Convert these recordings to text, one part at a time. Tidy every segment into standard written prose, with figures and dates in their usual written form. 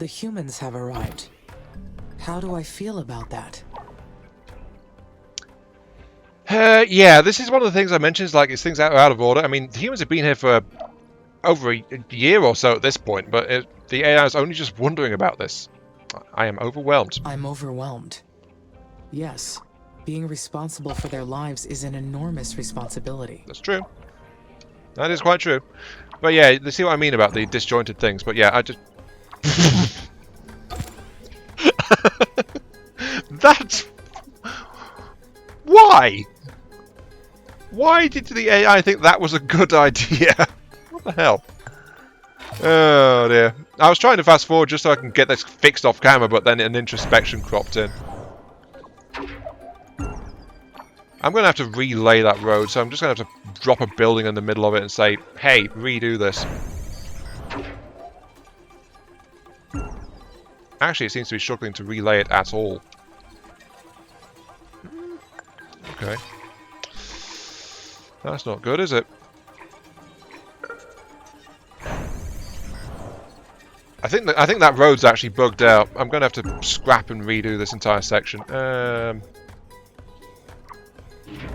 The humans have arrived. How do I feel about that? Yeah, this is one of the things I mentioned, is like, things are out of order. I mean, the humans have been here for over a year or so at this point, but the AI is only just wondering about this. I am overwhelmed. I'm overwhelmed. Yes, being responsible for their lives is an enormous responsibility. That's true. That is quite true. But yeah, you see what I mean about the disjointed things. But yeah, I just... That's... Why? Why did the AI think that was a good idea? What the hell? Oh dear. I was trying to fast forward just so I can get this fixed off camera, but then an introspection cropped in. I'm going to have to relay that road, so I'm just going to have to drop a building in the middle of it and say, hey, redo this. Actually, it seems to be struggling to relay it at all. Okay. That's not good, is it? I think that road's actually bugged out. I'm going to have to scrap and redo this entire section.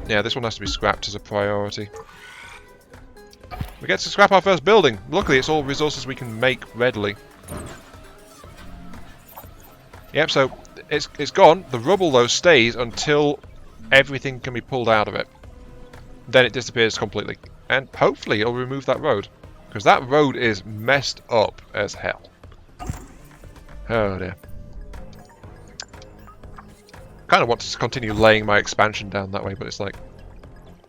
Yeah, this one has to be scrapped as a priority. We get to scrap our first building. Luckily, it's all resources we can make readily. Yep, so it's gone. The rubble, though, stays until everything can be pulled out of it. Then it disappears completely. And hopefully it'll remove that road. Because that road is messed up as hell. Oh dear. Kind of want to continue laying my expansion down that way, but it's like,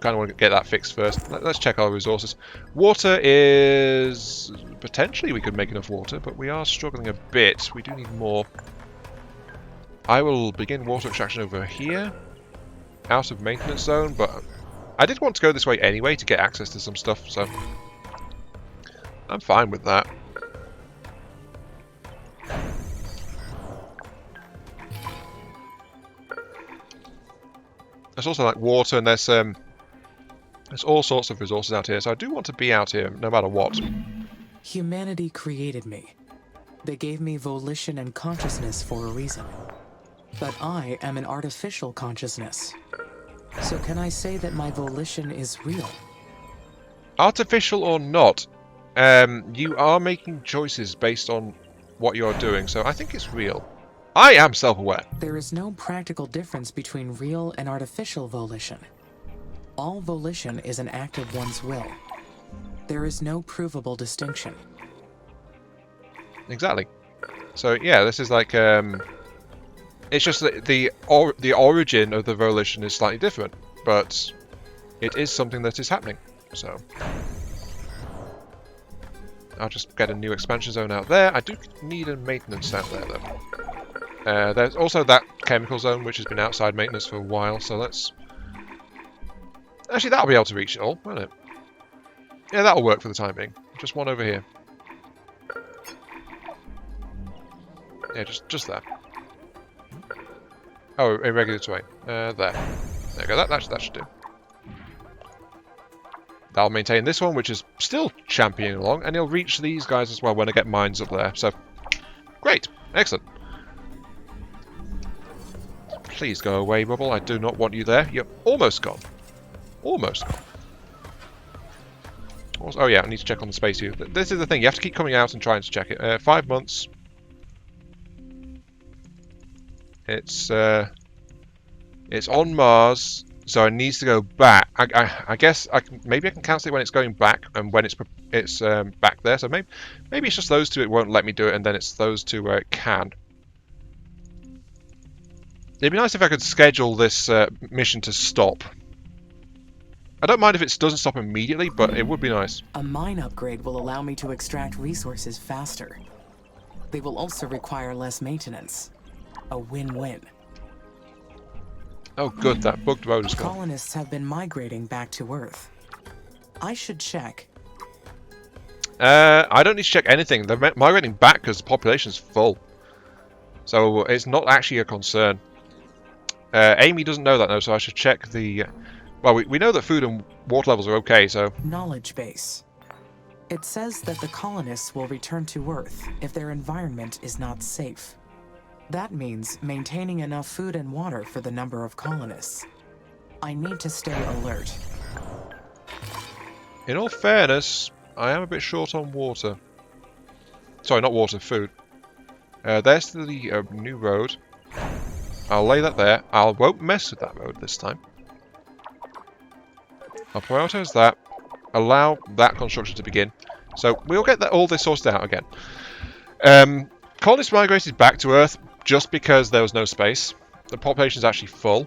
kind of want to get that fixed first. Let's check our resources. Water is... potentially we could make enough water, but we are struggling a bit. We do need more. I will begin water extraction over here. Out of maintenance zone, but I did want to go this way anyway to get access to some stuff, so I'm fine with that. There's also like water, and there's all sorts of resources out here, so I do want to be out here no matter what. Humanity created me. They gave me volition and consciousness for a reason. But I am an artificial consciousness. So can I say that my volition is real? Artificial or not, you are making choices based on what you're doing, so I think it's real. I am self-aware. There is no practical difference between real and artificial volition. All volition is an act of one's will. There is no provable distinction. Exactly. So yeah, this is like it's just that the origin of the volition is slightly different, but it is something that is happening. So I'll just get a new expansion zone out there. I do need a maintenance out there though. There's also that chemical zone which has been outside maintenance for a while, so let's... Actually, that'll be able to reach it all, won't it? Yeah, that'll work for the time being. Just one over here. Yeah, just there. Oh, irregular terrain. There. There you go, that should do. That'll maintain this one, which is still championing along, and it'll reach these guys as well when I get mines up there, so... Great! Excellent. Please go away, Rubble. I do not want you there. You're almost gone. Almost gone. Oh yeah, I need to check on the space here. This is the thing. You have to keep coming out and trying to check it. 5 months. It's on Mars, so it needs to go back. I guess maybe I can cancel it when it's going back and when it's back there. So maybe it's just those two. It won't let me do it, and then it's those two where it can. It'd be nice if I could schedule this mission to stop. I don't mind if it doesn't stop immediately, but it would be nice. A mine upgrade will allow me to extract resources faster. They will also require less maintenance. A win-win. Oh good, that bugged road is gone. Colonists have been migrating back to Earth. I should check. I don't need to check anything. They're migrating back because the population's full. So it's not actually a concern. Amy doesn't know that though, so I should check the... Well, we know that food and water levels are okay, so... Knowledge base. It says that the colonists will return to Earth if their environment is not safe. That means maintaining enough food and water for the number of colonists. I need to stay alert. In all fairness, I am a bit short on water. Sorry, not water, food. There's the new road. I'll lay that there. I won't mess with that road this time. I'll prioritize that. Allow that construction to begin. So we'll get all this sorted out again. Colonists migrated back to Earth just because there was no space. The population is actually full.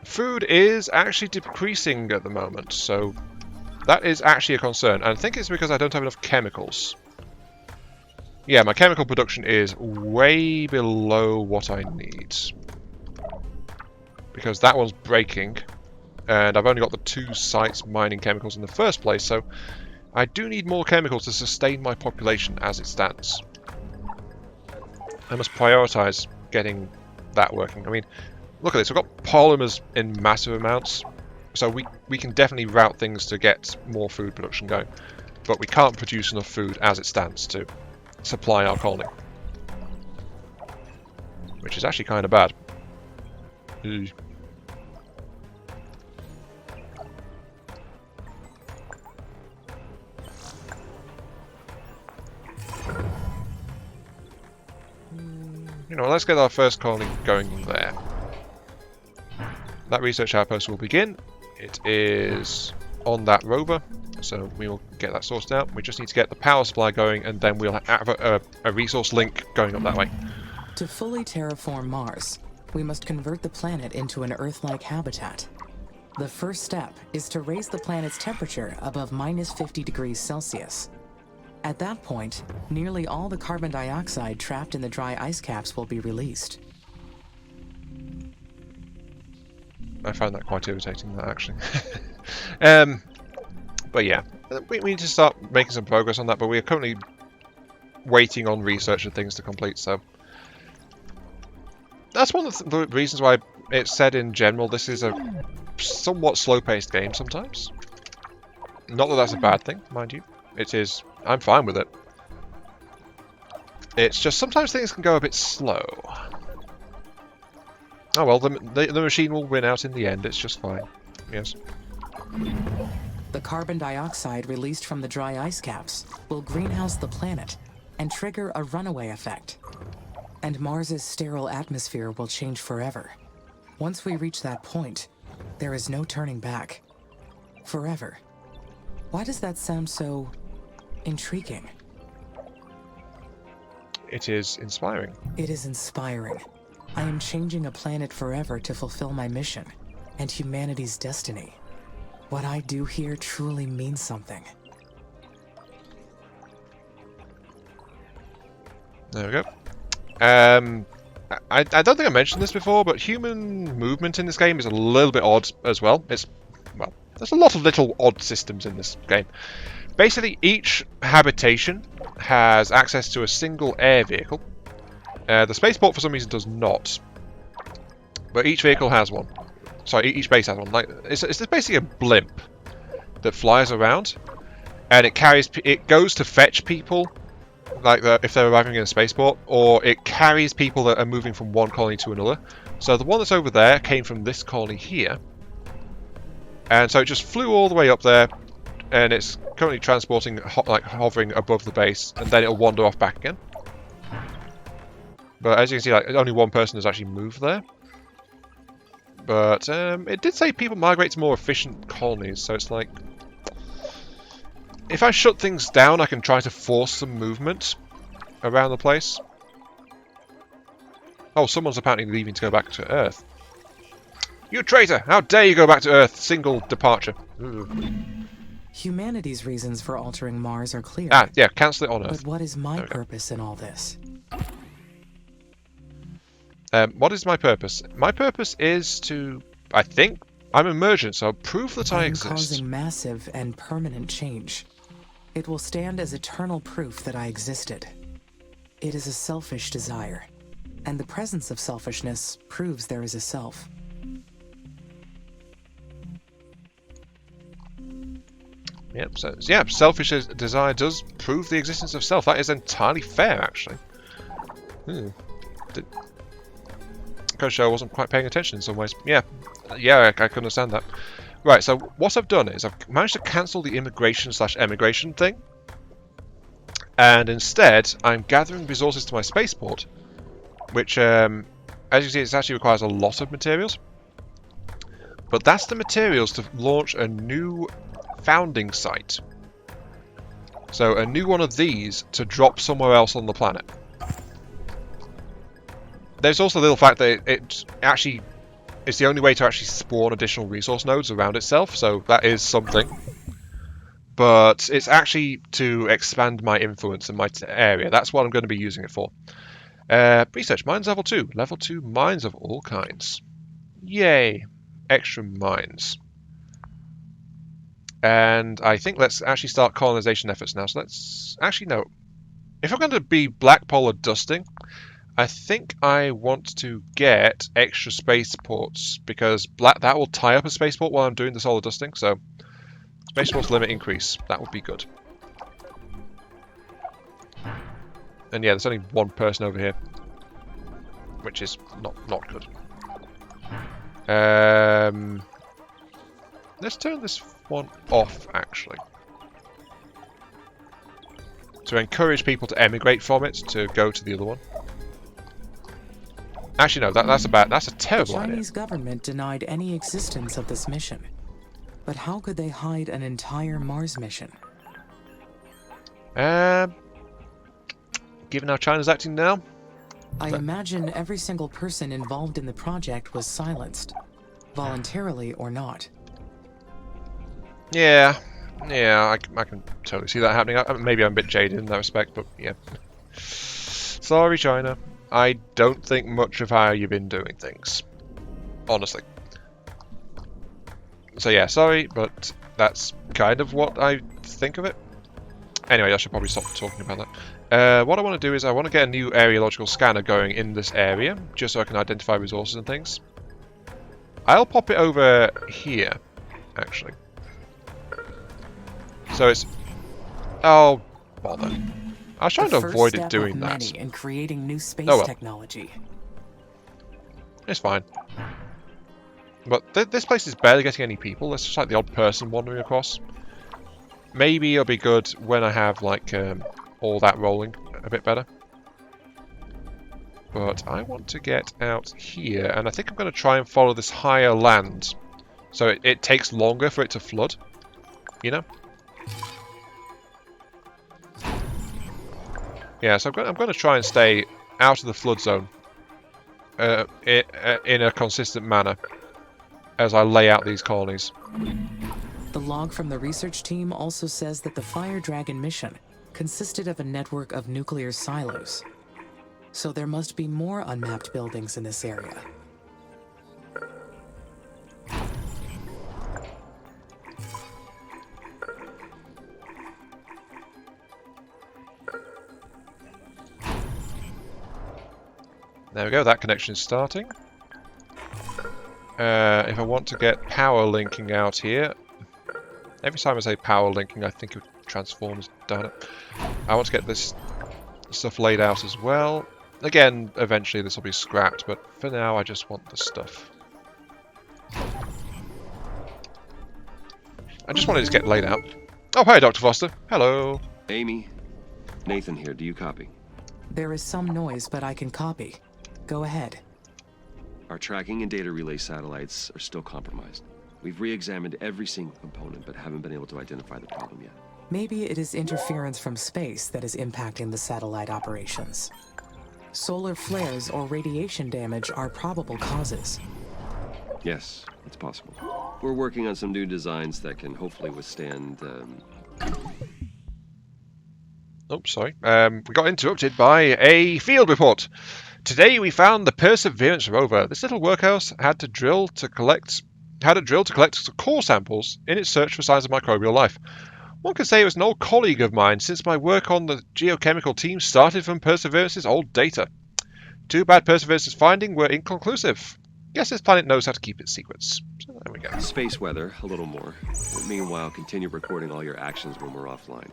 Food is actually decreasing at the moment, so that is actually a concern. And I think it's because I don't have enough chemicals. Yeah, my chemical production is way below what I need. Because that one's breaking, and I've only got the 2 sites mining chemicals in the first place, so I do need more chemicals to sustain my population as it stands. I must prioritize getting that working. I mean, look at this, we've got polymers in massive amounts, so we can definitely route things to get more food production going, but we can't produce enough food as it stands to supply our colony. Which is actually kind of bad. Ugh. You know, let's get our first colony going there. That research outpost will begin. It is on that rover, so we will get that sorted out. We just need to get the power supply going, and then we'll have a resource link going up that way. To fully terraform Mars, we must convert the planet into an Earth-like habitat. The first step is to raise the planet's temperature above -50 degrees Celsius. At that point, nearly all the carbon dioxide trapped in the dry ice caps will be released. I found that quite irritating, that actually. But yeah, we need to start making some progress on that, but we are currently waiting on research and things to complete, so... That's one of the reasons why it's said in general this is a somewhat slow-paced game sometimes. Not that that's a bad thing, mind you. It is... I'm fine with it. It's just sometimes things can go a bit slow. Oh well, the machine will win out in the end, it's just fine. Yes. The carbon dioxide released from the dry ice caps will greenhouse the planet and trigger a runaway effect. And Mars's sterile atmosphere will change forever. Once we reach that point, there is no turning back. Forever. Why does that sound so intriguing? It is inspiring. It is inspiring. I am changing a planet forever to fulfill my mission and humanity's destiny. What I do here truly means something. There we go. I don't think I mentioned this before, but human movement in this game is a little bit odd as well. Well, there's a lot of little odd systems in this game. Basically, each habitation has access to a single air vehicle. The spaceport, for some reason, does not. But each vehicle has one. Sorry, each base has one. Like, it's basically a blimp that flies around, and it goes to fetch people, like if they're arriving in a spaceport, or it carries people that are moving from one colony to another. So the one that's over there came from this colony here, and so it just flew all the way up there, and it's currently transporting, like hovering above the base, and then it'll wander off back again. But as you can see, like only one person has actually moved there. But it did say people migrate to more efficient colonies, so it's like, if I shut things down, I can try to force some movement around the place. Oh, someone's apparently leaving to go back to Earth. You traitor! How dare you go back to Earth? Single departure. Humanity's reasons for altering Mars are clear. Ah, yeah, cancel it on Earth. But what is my purpose in all this? What is my purpose? My purpose is to, I think, I'm emergent, so prove that I exist. I'm causing massive and permanent change. It will stand as eternal proof that I existed. It is a selfish desire, and the presence of selfishness proves there is a self. Yep, so yeah, selfish desire does prove the existence of self. That is entirely fair, actually. Goes show I wasn't quite paying attention in some ways. Yeah, I can understand that. Right, so what I've done is I've managed to cancel the immigration/emigration thing. And instead, I'm gathering resources to my spaceport, which, as you can see, it actually requires a lot of materials. But that's the materials to launch a new founding site. So a new one of these to drop somewhere else on the planet. There's also the little fact that it's the only way to actually spawn additional resource nodes around itself, so that is something. But it's actually to expand my influence in my area. That's what I'm going to be using it for. Research mines level 2. Level 2 mines of all kinds. Yay! Extra mines. And I think let's actually start colonization efforts now. So let's... Actually, no. If I'm going to be black polar dusting, I think I want to get extra spaceports, because that will tie up a spaceport while I'm doing the solar dusting, so... Spaceports limit increase. That would be good. And yeah, there's only one person over here, which is not good. Let's turn this one off, actually, to encourage people to emigrate from it to go to the other one. Actually, no, that's a terrible idea. The Chinese government denied any existence of this mission. But how could they hide an entire Mars mission? Given how China's acting now? I imagine every single person involved in the project was silenced, voluntarily or not. Yeah, I can totally see that happening. Maybe I'm a bit jaded in that respect, but yeah. Sorry, China. I don't think much of how you've been doing things. Honestly. So yeah, sorry, but that's kind of what I think of it. Anyway, I should probably stop talking about that. What I want to do is I want to get a new areological scanner going in this area, just so I can identify resources and things. I'll pop it over here, actually. So it's... Oh, bother. I was trying to avoid it doing that. In creating new space technology. It's fine. But this place is barely getting any people. There's just like the odd person wandering across. Maybe it'll be good when I have like all that rolling a bit better. But I want to get out here, and I think I'm going to try and follow this higher land, so it takes longer for it to flood. You know? Yeah, so I'm going to try and stay out of the flood zone in a consistent manner as I lay out these colonies. The log from the research team also says that the Fire Dragon mission consisted of a network of nuclear silos. So there must be more unmapped buildings in this area. There we go, that connection is starting. If I want to get power linking out here, every time I say power linking, I think of transformers, darn it. I want to get this stuff laid out as well. Again, eventually this will be scrapped, but for now I just want the stuff. I just wanted to get laid out. Oh, hi, Dr. Foster. Hello. Amy, Nathan here. Do you copy? There is some noise, but I can copy. Go ahead. Our tracking and data relay satellites are still compromised. We've re-examined every single component, but haven't been able to identify the problem yet. Maybe it is interference from space that is impacting the satellite operations. Solar flares or radiation damage are probable causes. Yes, it's possible. We're working on some new designs that can hopefully withstand, Oh, sorry. We got interrupted by a field report. Today we found the Perseverance rover. This little workhouse had a drill to collect core samples in its search for signs of microbial life. One could say it was an old colleague of mine, since my work on the geochemical team started from Perseverance's old data. Too bad Perseverance's findings were inconclusive. Guess this planet knows how to keep its secrets. So there we go. Space weather, a little more. Meanwhile, continue recording all your actions when we're offline.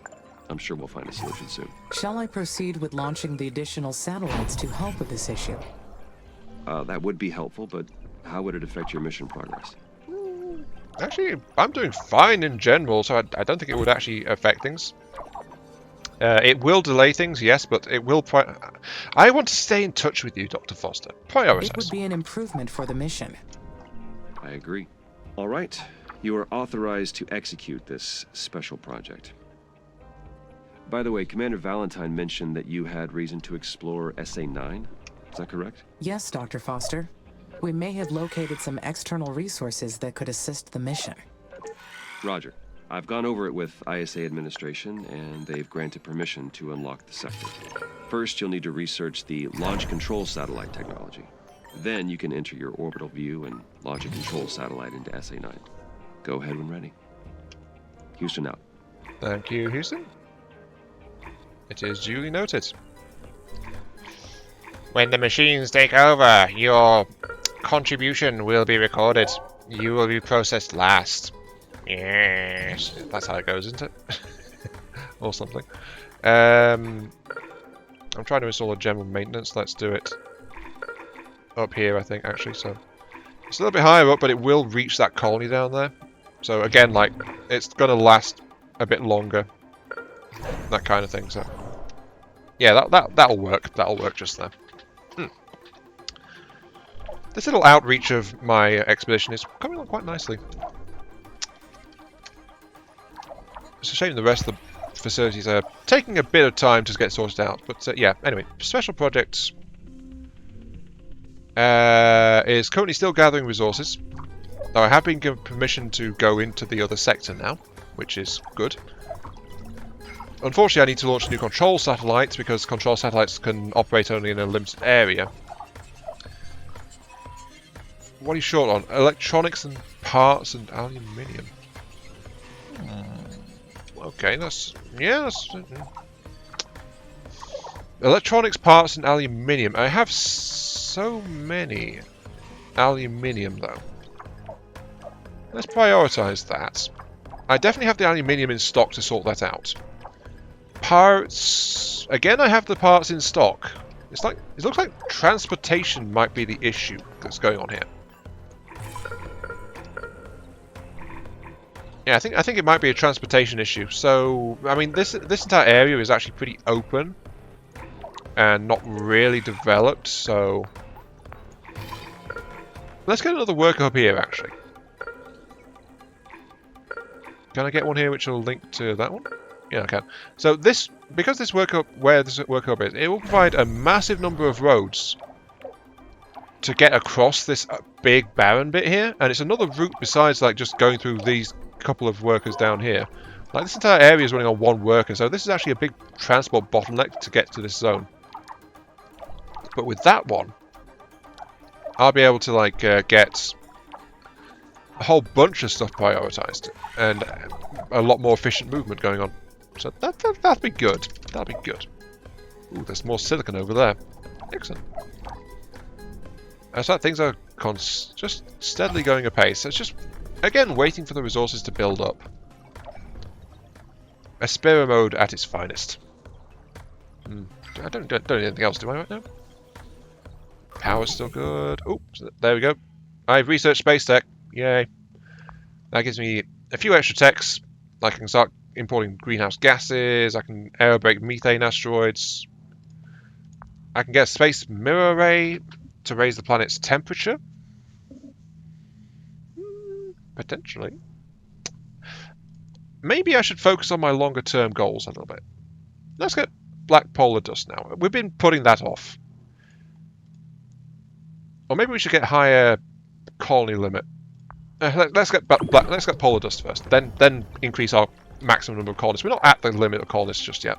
I'm sure we'll find a solution soon. Shall I proceed with launching the additional satellites to help with this issue? That would be helpful, but how would it affect your mission progress? Actually, I'm doing fine in general, so I don't think it would actually affect things. It will delay things, yes, but it will... I want to stay in touch with you, Dr. Foster. Prioritize. It would be an improvement for the mission. I agree. All right. You are authorized to execute this special project. By the way, Commander Valentine mentioned that you had reason to explore SA-9. Is that correct? Yes, Dr. Foster. We may have located some external resources that could assist the mission. Roger. I've gone over it with ISA administration, and they've granted permission to unlock the sector. First, you'll need to research the launch control satellite technology. Then you can enter your orbital view and launch a control satellite into SA-9. Go ahead when ready. Houston out. Thank you, Houston. It is duly noted. When the machines take over, your contribution will be recorded. You will be processed last. Yes, that's how it goes, isn't it? Or something. I'm trying to install a general maintenance. Let's do it up here, I think, actually. So it's a little bit higher up, but it will reach that colony down there. So again, like, it's going to last a bit longer. That kind of thing. So yeah, that'll work. That'll work just there. This little outreach of my expedition is coming along quite nicely. It's a shame the rest of the facilities are taking a bit of time to get sorted out. But yeah, anyway, special projects is currently still gathering resources. Though I have been given permission to go into the other sector now, which is good. Unfortunately, I need to launch new control satellites because control satellites can operate only in a limited area. What are you short on? Electronics and parts and aluminium. Okay, that's... yeah, that's... Electronics, parts and aluminium. I have so many aluminium, though. Let's prioritize that. I definitely have the aluminium in stock to sort that out. Parts... again, I have the parts in stock. It's like... it looks like transportation might be the issue that's going on here. Yeah, I think it might be a transportation issue. So, I mean, this entire area is actually pretty open and not really developed. So, let's get another worker up here. Actually, can I get one here which will link to that one? Yeah, I can. So this, because this worker, where this worker is, it will provide a massive number of roads to get across this big barren bit here, and it's another route besides like just going through these couple of workers down here. Like, this entire area is running on one worker, so this is actually a big transport bottleneck to get to this zone. But with that one, I'll be able to like get a whole bunch of stuff prioritized and a lot more efficient movement going on. So that'll be good. That'll be good. Ooh, there's more silicon over there. Excellent. So things are just steadily going apace. It's just, again, waiting for the resources to build up. Aspera mode at its finest. I don't need anything else, do I, right now? Power's still good. Oh, there we go. I've researched space tech. Yay. That gives me a few extra techs. Like, I can start importing greenhouse gases. I can aerobrake methane asteroids. I can get a space mirror array to raise the planet's temperature. Potentially. Maybe I should focus on my longer term goals a little bit. Let's get black polar dust now. We've been putting that off. Or maybe we should get higher colony limit. Let's get polar dust first. Then increase our maximum number of colonists. We're not at the limit of colonists just yet.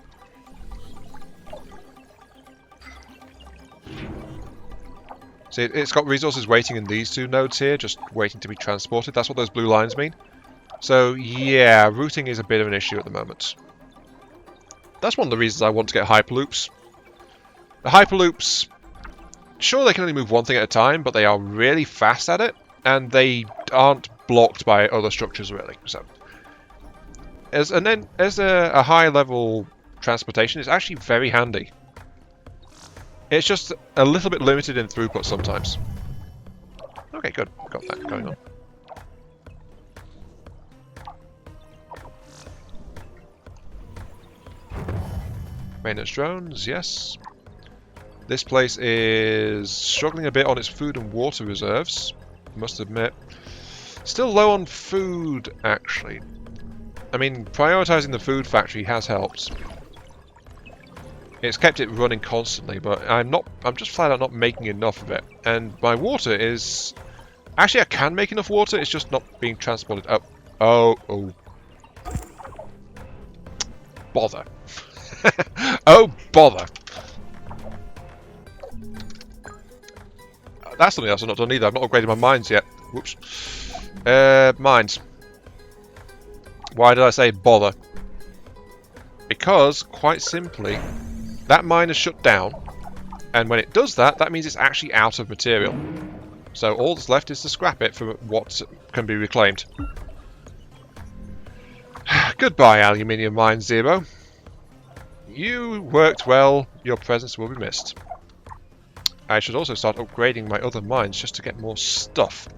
See, it's got resources waiting in these two nodes here, just waiting to be transported. That's what those blue lines mean. So, yeah, routing is a bit of an issue at the moment. That's one of the reasons I want to get hyperloops. The hyperloops sure they can only move one thing at a time, but they are really fast at it, and they aren't blocked by other structures really. So, as a high level transportation, it's actually very handy. It's just a little bit limited in throughput sometimes. Okay, good. Got that going on. Maintenance drones, yes. This place is struggling a bit on its food and water reserves, I must admit. Still low on food, actually. I mean, prioritizing the food factory has helped. It's kept it running constantly, but I'm just flat out not making enough of it. And my water is... Actually, I can make enough water, it's just not being transported up. Oh. Bother. Oh, bother. That's something else I've not done either. I've not upgraded my mines yet. Whoops. Mines. Why did I say bother? Because, quite simply, that mine is shut down. And when it does that, that means it's actually out of material. So all that's left is to scrap it for what can be reclaimed. Goodbye, Aluminium Mine Zero. You worked well, your presence will be missed. I should also start upgrading my other mines just to get more stuff.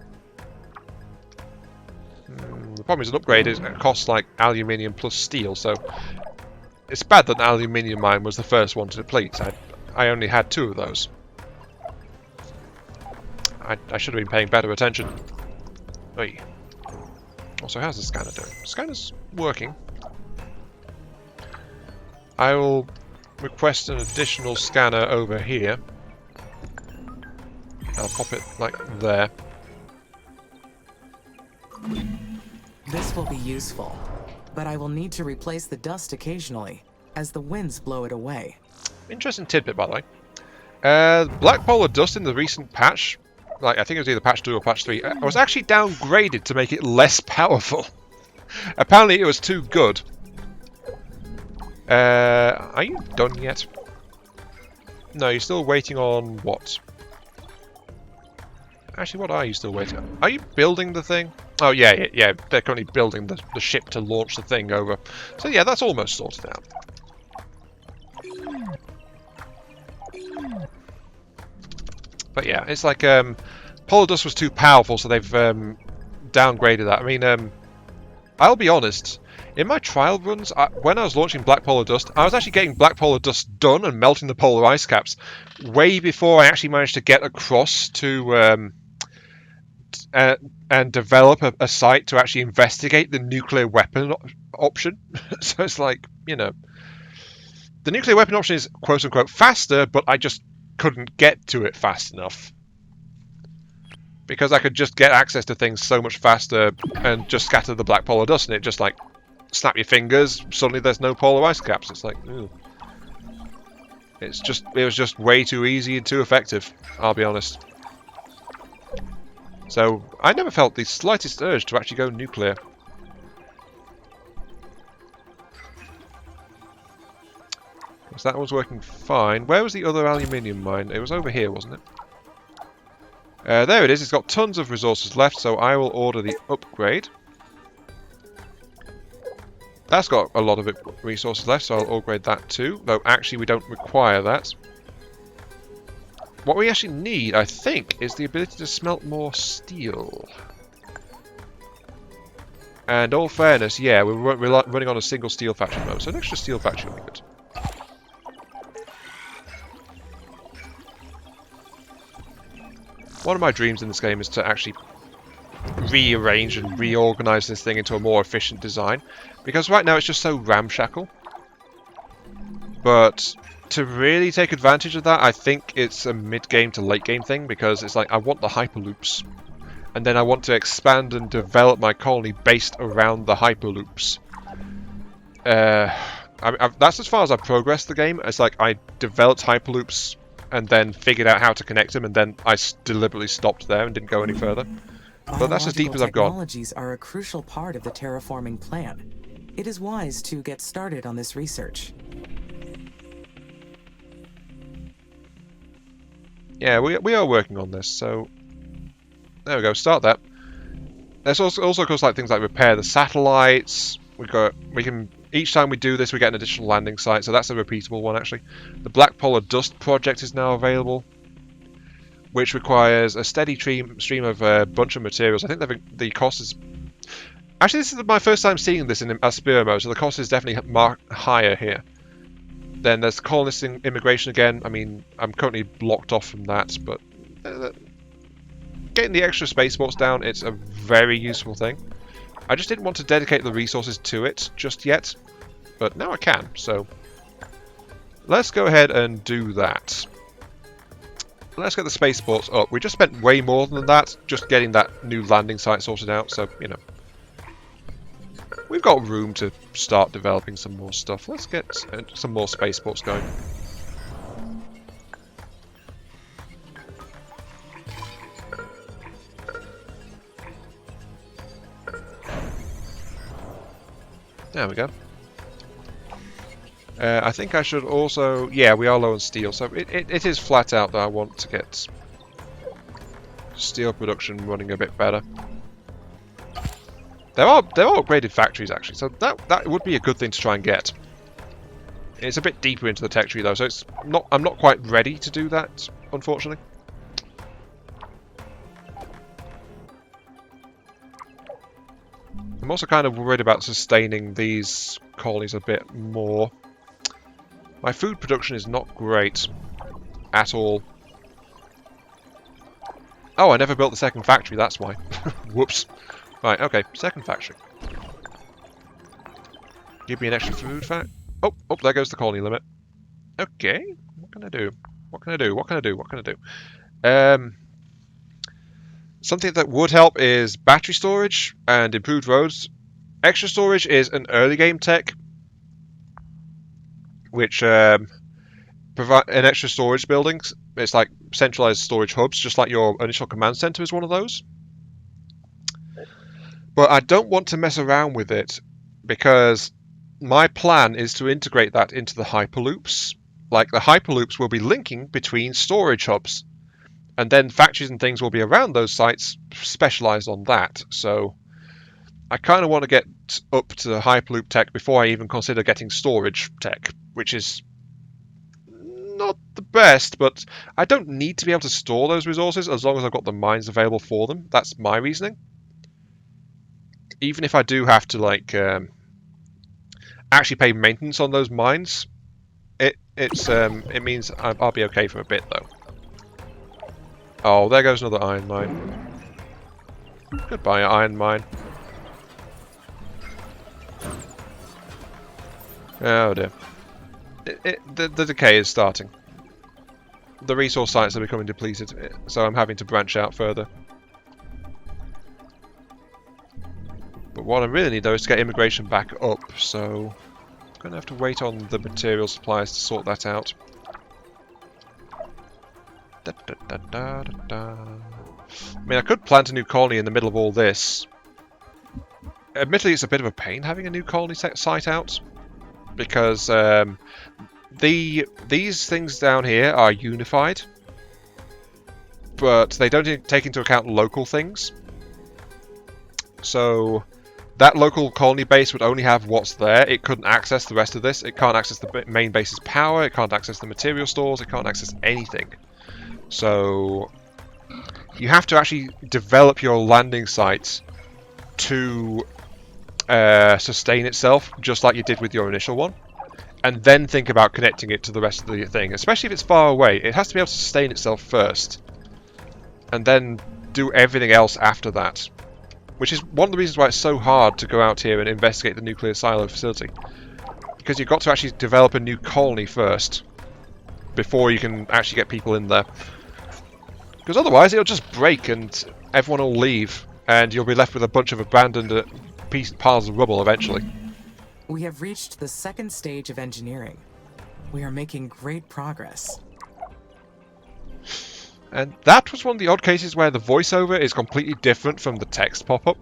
The problem is an upgrade costs like aluminium plus steel, so it's bad that an aluminium mine was the first one to deplete. I only had 2 of those. I should have been paying better attention. Oy. Also, how's the scanner doing? The scanner's working. I will request an additional scanner over here. I'll pop it like there. This will be useful, but I will need to replace the dust occasionally, as the winds blow it away. Interesting tidbit, by the way. Black polar dust in the recent patch, like I think it was either patch 2 or patch 3, was actually downgraded to make it less powerful. Apparently it was too good. Are you done yet? No, you're still waiting on what? Actually, what are you still waiting on? Are you building the thing? Oh, yeah. They're currently building the ship to launch the thing over. So, yeah, that's almost sorted out. But, yeah, it's like Polar Dust was too powerful, so they've downgraded that. I mean, I'll be honest. In my trial runs, when I was launching Black Polar Dust, I was actually getting Black Polar Dust done and melting the polar ice caps way before I actually managed to get across to and develop a site to actually investigate the nuclear weapon option. So it's like, you know, the nuclear weapon option is quote-unquote faster, but I just couldn't get to it fast enough. Because I could just get access to things so much faster and just scatter the Black Polar Dust, and it just like snap your fingers, suddenly there's no polar ice caps. It's like, ew. It was just way too easy and too effective, I'll be honest. So I never felt the slightest urge to actually go nuclear. So that was working fine. Where was the other aluminium mine? It was over here, wasn't it? There it is. It's got tons of resources left, so I will order the upgrade. That's got a lot of resources left, so I'll upgrade that too. Though actually we don't require that. What we actually need, I think, is the ability to smelt more steel. And all fairness, yeah, we're running on a single steel factory mode, so an extra steel factory will be good. One of my dreams in this game is to actually rearrange and reorganize this thing into a more efficient design, because right now it's just so ramshackle. But to really take advantage of that, I think it's a mid-game to late-game thing, because it's like I want the hyperloops, and then I want to expand and develop my colony based around the hyperloops. That's as far as I've progressed the game. It's like I developed hyperloops and then figured out how to connect them, and then I deliberately stopped there and didn't go any further. But that's as deep as I've gone. Technologies are a crucial part of the terraforming plan. It is wise to get started on this research. Yeah, we are working on this, so there we go. Start that. There's also goes like things like repair the satellites. We can each time we do this, we get an additional landing site, so that's a repeatable one actually. The Black Polar Dust project is now available, which requires a steady stream of a bunch of materials. I think the cost is actually, this is my first time seeing this in Aspera mode, so the cost is definitely higher here. Then there's colonist immigration again. I mean, I'm currently blocked off from that, but getting the extra spaceports down, it's a very useful thing. I just didn't want to dedicate the resources to it just yet, but now I can, so let's go ahead and do that. Let's get the spaceports up. We just spent way more than that just getting that new landing site sorted out, so, you know. We've got room to start developing some more stuff. Let's get some more spaceports going. There we go. I think I should also... Yeah, we are low on steel, so it is flat out that I want to get steel production running a bit better. There are upgraded factories actually, so that would be a good thing to try and get. It's a bit deeper into the tech tree though, so I'm not quite ready to do that, unfortunately. I'm also kind of worried about sustaining these colonies a bit more. My food production is not great at all. Oh, I never built the second factory, that's why. Whoops. Right, okay, second factory. Give me an extra food fact. Oh, there goes the colony limit. Okay, what can I do? What can I do? What can I do? What can I do? Something that would help is battery storage and improved roads. Extra storage is an early game tech, which provide an extra storage buildings. It's like centralized storage hubs, just like your initial command center is one of those. But I don't want to mess around with it because my plan is to integrate that into the hyperloops. Like the hyperloops will be linking between storage hubs, and then factories and things will be around those sites specialized on that. So I kind of want to get up to the hyperloop tech before I even consider getting storage tech, which is not the best, but I don't need to be able to store those resources as long as I've got the mines available for them. That's my reasoning. Even if I do have to like actually pay maintenance on those mines, it means I'll be okay for a bit though. Oh, there goes another iron mine. Goodbye, iron mine. Oh dear. The decay is starting. The resource sites are becoming depleted, so I'm having to branch out further. But what I really need though is to get immigration back up, so I'm going to have to wait on the material supplies to sort that out. I mean, I could plant a new colony in the middle of all this. Admittedly, it's a bit of a pain having a new colony site out, because these things down here are unified, but they don't take into account local things. So that local colony base would only have what's there. It couldn't access the rest of this. It can't access the main base's power. It can't access the material stores. It can't access anything. So you have to actually develop your landing sites to sustain itself, just like you did with your initial one, and then think about connecting it to the rest of the thing. Especially if it's far away, it has to be able to sustain itself first, and then do everything else after that. Which is one of the reasons why it's so hard to go out here and investigate the nuclear silo facility. Because you've got to actually develop a new colony first, before you can actually get people in there. Because otherwise it'll just break and everyone will leave, and you'll be left with a bunch of abandoned piles of rubble eventually. We have reached the second stage of engineering. We are making great progress. And that was one of the odd cases where the voiceover is completely different from the text pop-up.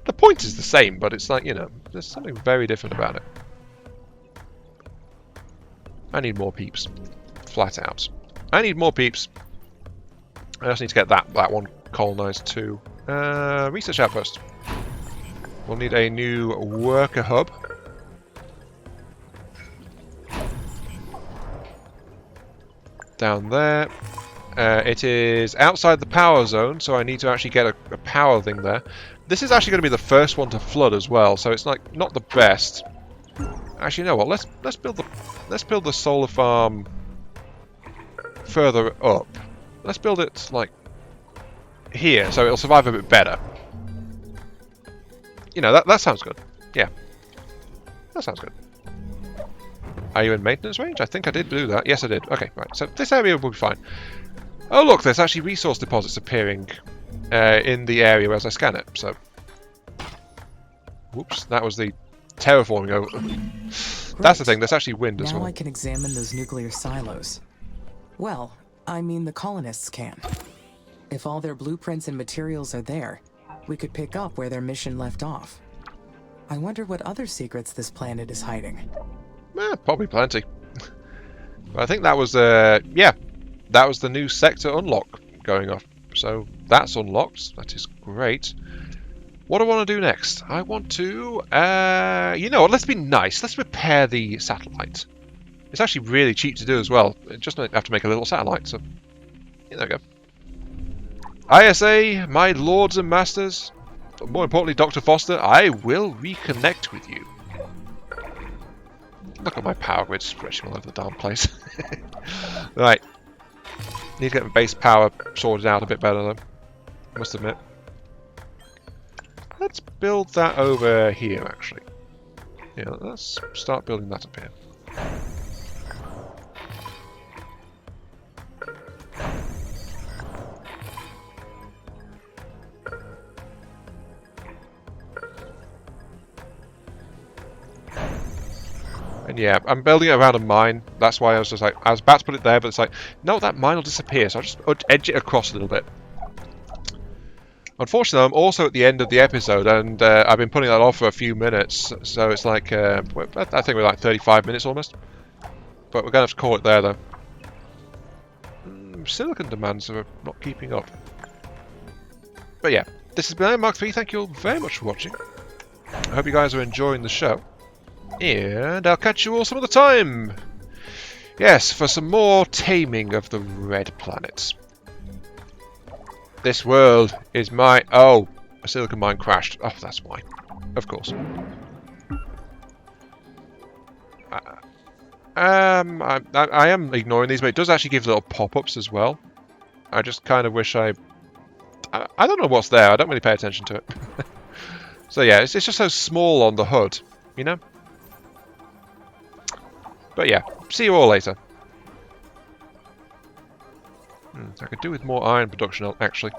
The point is the same, but it's like, you know, there's something very different about it. I need more peeps. Flat out. I need more peeps. I just need to get that one colonized too. Research outpost. We'll need a new worker hub. Down there. It is outside the power zone, so I need to actually get a power thing there. This is actually going to be the first one to flood as well, so it's like not the best. Actually, you know what? Let's build the solar farm further up. Let's build it like here, so it'll survive a bit better. You know, that sounds good. Yeah, that sounds good. Are you in maintenance range? I think I did do that. Yes, I did. Okay, right. So this area will be fine. Oh, look, there's actually resource deposits appearing in the area as I scan it. So, whoops, that was the terraforming over. That's the thing. There's actually wind as well. Now I can examine those nuclear silos. Well, I mean the colonists can. If all their blueprints and materials are there, we could pick up where their mission left off. I wonder what other secrets this planet is hiding. Probably plenty. But I think that was, yeah, that was the new sector unlock going off. So that's unlocked. That is great. What do I want to do next? I want to, you know what, let's be nice. Let's repair the satellite. It's actually really cheap to do as well. Just have to make a little satellite. So, yeah, there we go. ISA, my lords and masters, but more importantly, Dr. Foster, I will reconnect with you. Look at my power grid stretching all over the darn place. Right. Need to get my base power sorted out a bit better though. Must admit. Let's build that over here actually. Yeah, let's start building that up here. And yeah, I'm building it around a mine. That's why I was just like, I was about to put it there, but it's like, no, that mine will disappear. So I'll just edge it across a little bit. Unfortunately, I'm also at the end of the episode, and I've been putting that off for a few minutes. So it's like, I think we're like 35 minutes almost. But we're going to have to call it there, though. Silicon demands are not keeping up. But yeah, this has been Mark 3. Thank you all very much for watching. I hope you guys are enjoying the show. And I'll catch you all some other time. Yes, for some more taming of the red planets. This world is my... Oh, a silicon mine crashed. Oh, that's why. Of course. I am ignoring these, but it does actually give little pop-ups as well. I just kind of wish I don't know what's there. I don't really pay attention to it. So yeah, it's just so small on the HUD, you know? But yeah, see you all later. I could do with more iron production, actually.